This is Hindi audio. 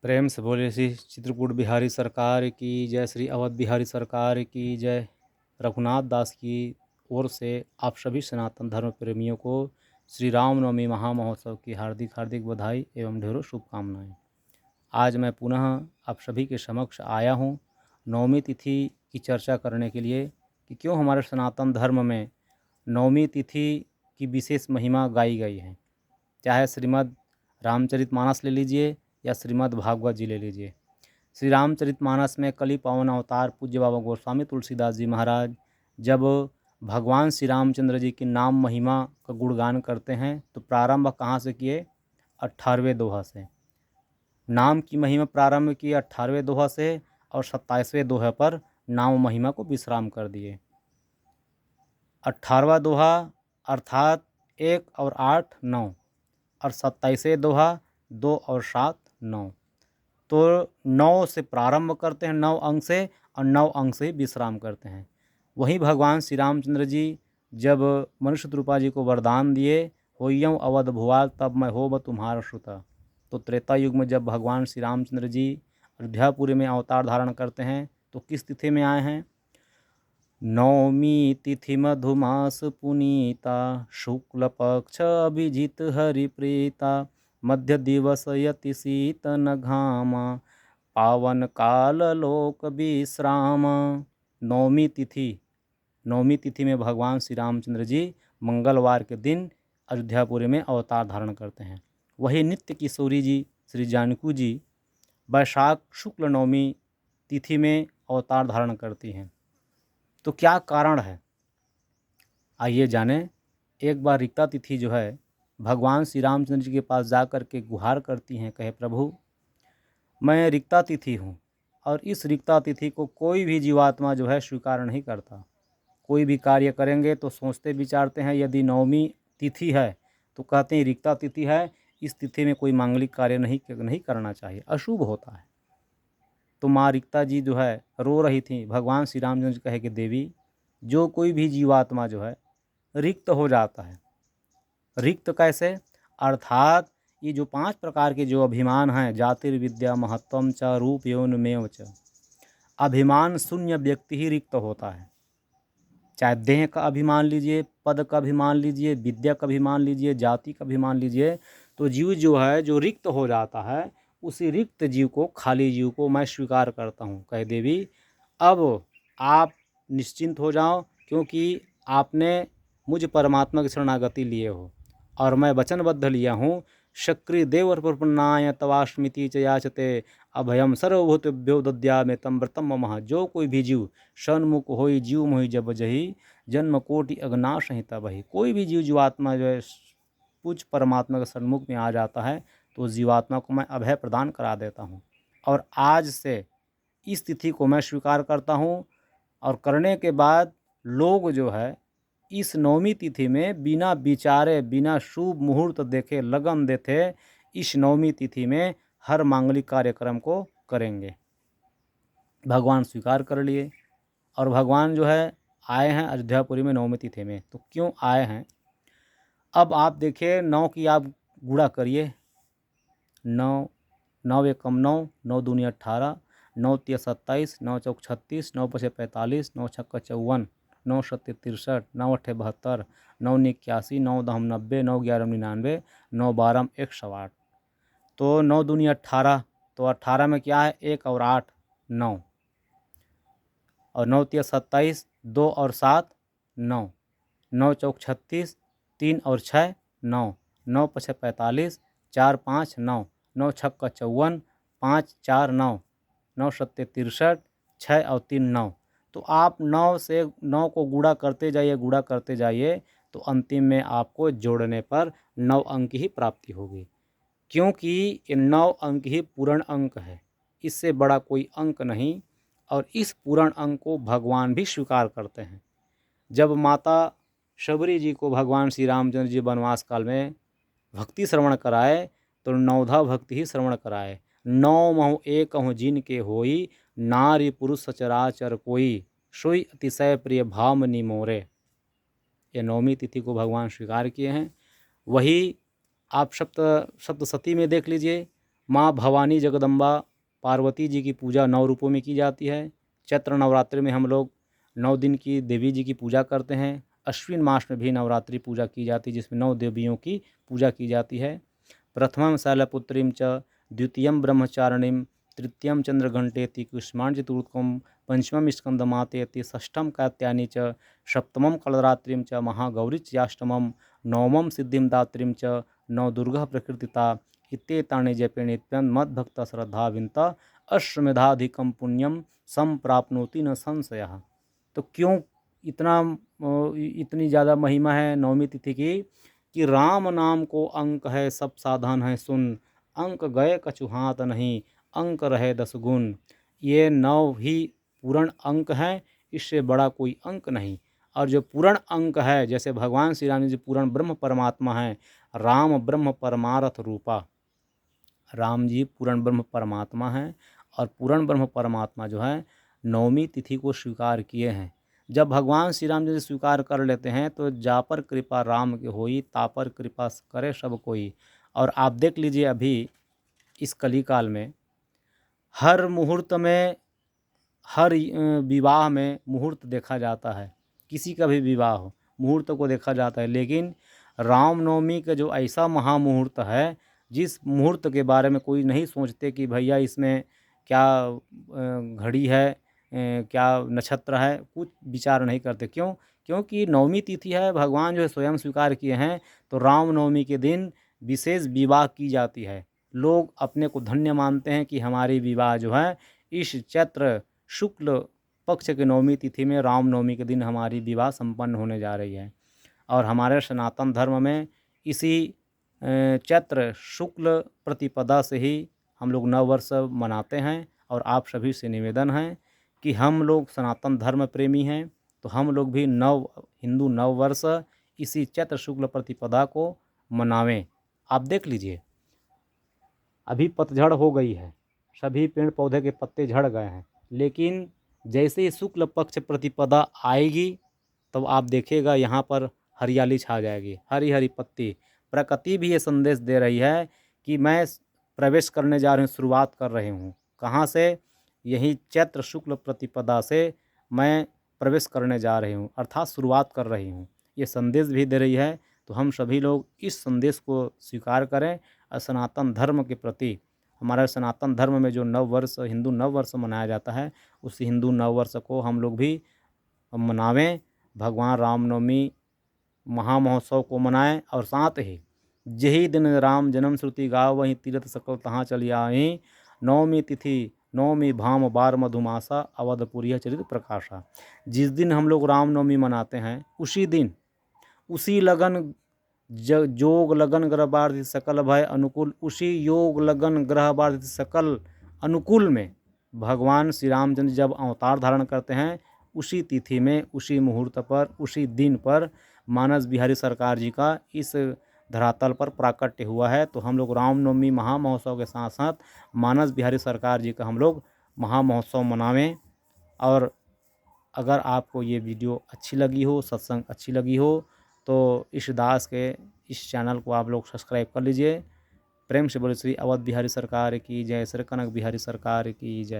प्रेम से बोले श्री चित्रकूट बिहारी सरकार की जय, श्री अवध बिहारी सरकार की जय। रघुनाथ दास की ओर से आप सभी सनातन धर्म प्रेमियों को श्री रामनवमी महामहोत्सव की हार्दिक हार्दिक बधाई एवं ढेरों शुभकामनाएं। आज मैं पुनः आप सभी के समक्ष आया हूं नवमी तिथि की चर्चा करने के लिए कि क्यों हमारे सनातन धर्म में नवमी तिथि की विशेष महिमा गाई गई है। चाहे श्रीमद् रामचरितमानस ले लीजिए या श्रीमद् भागवत जी ले लीजिए। श्री रामचरितमानस में कली पावन अवतार पूज्य बाबा गोस्वामी तुलसीदास जी महाराज जब भगवान श्री रामचंद्र जी की नाम महिमा का गुणगान करते हैं तो प्रारंभ कहाँ से किए? 18वें दोहा से। नाम की महिमा प्रारंभ की 18वें दोहा से और 27वें दोहे पर नाम महिमा को विश्राम कर दिए। 18वां दोहा अर्थात 1 और 8 9 और 27वें दोहा 2 और 7 9। तो 9 से प्रारंभ करते हैं, 9 अंक से, और 9 अंक से ही विश्राम करते हैं। वहीं भगवान श्री रामचंद्र जी जब मनुष्य रूपा जी को वरदान दिए, होइयं अवध भुआल तब मैं होब तुम्हारा श्रुता। तो त्रेता युग में जब भगवान श्री रामचंद्र जी अयोध्यापुरी में अवतार धारण करते हैं तो किस तिथि में आए हैं? नवमी तिथि मधुमास पुनीता, शुक्ल पक्ष अभिजित हरिप्रीता, मध्य दिवस यति शीत न घामा, पावन काल लोक विश्राम। नवमी तिथि में भगवान श्री रामचंद्र जी मंगलवार के दिन अयोध्यापुरी में अवतार धारण करते हैं। वही नित्य किशोरी जी श्री जानकी जी वैशाख शुक्ल नवमी तिथि में अवतार धारण करती हैं। तो क्या कारण है, आइए जानें। एक बार रिक्ता तिथि जो है भगवान श्री रामचंद्र जी के पास जाकर के गुहार करती हैं, कहे प्रभु मैं रिक्ता तिथि हूँ और इस रिक्ता तिथि को कोई भी जीवात्मा जो है स्वीकार नहीं करता। कोई भी कार्य करेंगे तो सोचते विचारते हैं, यदि नवमी तिथि है तो कहते हैं रिक्ता तिथि है, इस तिथि में कोई मांगलिक कार्य नहीं करना चाहिए, अशुभ होता है। तो माँ रिक्ता जी जो है रो रही थी। भगवान श्री रामचंद्र जी कहे कि देवी, जो कोई भी जीवात्मा जो है रिक्त हो जाता है। रिक्त कैसे? अर्थात ये जो 5 प्रकार के जो अभिमान हैं, जातिर्विद्या महत्वम च रूप यौनमेव च, अभिमान शून्य व्यक्ति ही रिक्त होता है। चाहे देह का अभिमान लीजिए, पद का अभिमान लीजिए, विद्या का अभिमान लीजिए, जाति का अभिमान लीजिए, तो जीव जो है जो रिक्त हो जाता है, उसी रिक्त जीव को, खाली जीव को मैं स्वीकार करता हूँ। कहे देवी अब आप निश्चिंत हो जाओ, क्योंकि आपने मुझ परमात्मा की शरणागति लिए हो और मैं वचनबद्ध लिया हूँ। शक्रि देवर प्रपन्नाय तवास्मिति च याचते, अभयम सर्वभूतेभ्यो दद्यामि तं व्रतं मम। जो कोई भी जीव सन्मुख होई जीव मोहि जब जही, जन्म कोटि अगनाश ही तबहि। कोई भी जीव जीवात्मा जो है पूज परमात्मा के सन्मुख में आ जाता है तो उस जीवात्मा को मैं अभय प्रदान करा देता हूँ। और आज से इस तिथि को मैं स्वीकार करता हूँ। और करने के बाद लोग जो है इस नवमी तिथि में बिना विचारे, बिना शुभ मुहूर्त देखे, लगन देते इस नवमी तिथि में हर मांगलिक कार्यक्रम को करेंगे। भगवान स्वीकार कर लिए और भगवान जो है आए हैं अयोध्यापुरी में नवमी तिथि में। तो क्यों आए हैं? अब आप देखिए, 9 की आप गुणा करिए। 9 9 एकम 9, 9 दूनी 18, 9 तिया 27, 9 चौक 36, 9 पचे 45, 9 छक्का 54, 9 सत्ते 63, 9 अट्ठे 72, 9 नी 81, 9 दहम 90, 9 11 99, 9 12 108। तो 9 दूनी 18, तो 18 में क्या है? 1 और 8 9, और 9 तिया 27, 2 और 7 9, 9 चौक 36, 3 और 6 9, 9 पचे 45, 4 5 9, 9 छक्का 54, 5 4 9, 9 सत्ते 63, 6 और 3 9। तो आप 9 से 9 को गुणा करते जाइए तो अंतिम में आपको जोड़ने पर 9 अंक ही प्राप्ति होगी, क्योंकि ये 9 अंक ही पूर्ण अंक है, इससे बड़ा कोई अंक नहीं। और इस पूर्ण अंक को भगवान भी स्वीकार करते हैं। जब माता शबरी जी को भगवान श्री रामचंद्र जी वनवास काल में भक्ति श्रवण कराए तो 9धा भक्ति ही श्रवण कराए। 9 महु एक हूँ जिनके होई, नारी पुरुष सचराचर कोई, सोई अतिशय प्रिय भामनी मोरे। ये नवमी तिथि को भगवान स्वीकार किए हैं। वही आप सप्तशती में देख लीजिए, माँ भवानी जगदम्बा पार्वती जी की पूजा 9 रूपों में की जाती है। चैत्र नवरात्रि में हम लोग 9 दिन की देवी जी की पूजा करते हैं। अश्विन मास में भी नवरात्रि पूजा की जाती है, जिसमें 9 देवियों की पूजा की जाती है। प्रथमं शैलपुत्रीं च द्वितीयं ब्रह्मचारिणीं तृतीयं चंद्रघंटेति कृष्णां चतुर्थकं पंचमं स्कंदमातेति षष्ठं कात्यायनी च सप्तमं कलरात्रिं च महागौरी चाष्टमं नवमं सिद्धिं दात्रीं च नवदुर्गा प्रकृतिता इत्येतानि जपे नित्यं मद्भक्त श्रद्धाविन्त अश्वमेधाधिकं पुण्यम संप्राप्नोति न संशयः। तो क्यों इतनी ज़्यादा महिमा है नवमी तिथि की कि राम नाम को अंक है सब साधन है सुन, अंक गए कछु हाथ नहीं, अंक रहे 10 गुण। ये 9 ही पूर्ण अंक हैं, इससे बड़ा कोई अंक नहीं। और जो पूर्ण अंक है, जैसे भगवान श्री राम जी पूर्ण ब्रह्म परमात्मा हैं, राम ब्रह्म परमार्थ रूपा, राम जी पूर्ण ब्रह्म परमात्मा हैं और पूर्ण ब्रह्म परमात्मा जो है नवमी तिथि को स्वीकार किए हैं। जब भगवान श्री राम जी स्वीकार कर लेते हैं तो जा पर कृपा राम की होई, ता पर कृपा करे सब कोई। और आप देख लीजिए अभी इस कलिकाल में हर मुहूर्त में, हर विवाह में मुहूर्त देखा जाता है। किसी का भी विवाह हो, मुहूर्त को देखा जाता है। लेकिन रामनवमी का जो ऐसा महामुहूर्त है, जिस मुहूर्त के बारे में कोई नहीं सोचते कि भैया इसमें क्या घड़ी है, क्या नक्षत्र है, कुछ विचार नहीं करते। क्यों? क्योंकि नवमी तिथि है, भगवान जो है स्वयं स्वीकार किए हैं। तो रामनवमी के दिन विशेष विवाह की जाती है। लोग अपने को धन्य मानते हैं कि हमारी विवाह जो है इस चैत्र शुक्ल पक्ष के नवमी तिथि में, रामनवमी के दिन हमारी विवाह संपन्न होने जा रही है। और हमारे सनातन धर्म में इसी चैत्र शुक्ल प्रतिपदा से ही हम लोग नववर्ष मनाते हैं। और आप सभी से निवेदन है कि हम लोग सनातन धर्म प्रेमी हैं, तो हम लोग भी हिंदू नववर्ष इसी चैत्र शुक्ल प्रतिपदा को मनावें। आप देख लीजिए अभी पतझड़ हो गई है, सभी पेड़ पौधे के पत्ते झड़ गए हैं, लेकिन जैसे ही शुक्ल पक्ष प्रतिपदा आएगी तो आप देखिएगा यहाँ पर हरियाली छा जाएगी, हरी हरी पत्ती। प्रकृति भी ये संदेश दे रही है कि मैं प्रवेश करने जा रही हूँ, शुरुआत कर रही हूँ। कहाँ से? यही चैत्र शुक्ल प्रतिपदा से मैं प्रवेश करने जा रही हूँ, अर्थात शुरुआत कर रही हूँ। ये संदेश भी दे रही है। तो हम सभी लोग इस संदेश को स्वीकार करें और सनातन धर्म के प्रति, हमारे सनातन धर्म में जो नववर्ष, हिंदू नववर्ष मनाया जाता है, उस हिंदू नववर्ष को हम लोग भी मनावें। भगवान रामनवमी महामहोत्सव को मनाएं और साथ ही यही दिन राम जन्म श्रुति गाव वहीं तीर्थ सकल तहाँ चली आई, नवमी तिथि नवमी भाम बार मधुमासा अवधपुरी चरित प्रकाशा। जिस दिन हम लोग रामनवमी मनाते हैं उसी दिन, उसी लगन जोग लगन ग्रह बार सकल भय अनुकूल, उसी योग लगन ग्रह बार सकल अनुकूल में भगवान श्री रामचंद्र जब अवतार धारण करते हैं, उसी तिथि में, उसी मुहूर्त पर, उसी दिन पर मानस बिहारी सरकार जी का इस धरातल पर प्राकट्य हुआ है। तो हम लोग रामनवमी महामहोत्सव के साथ साथ मानस बिहारी सरकार जी का हम लोग महामहोत्सव मनावें। और अगर आपको ये वीडियो अच्छी लगी हो, सत्संग अच्छी लगी हो, तो इस दास के इस चैनल को आप लोग सब्सक्राइब कर लीजिए। प्रेम से बोले श्री अवध बिहारी सरकार की जय, श्री कनक बिहारी सरकार की जय।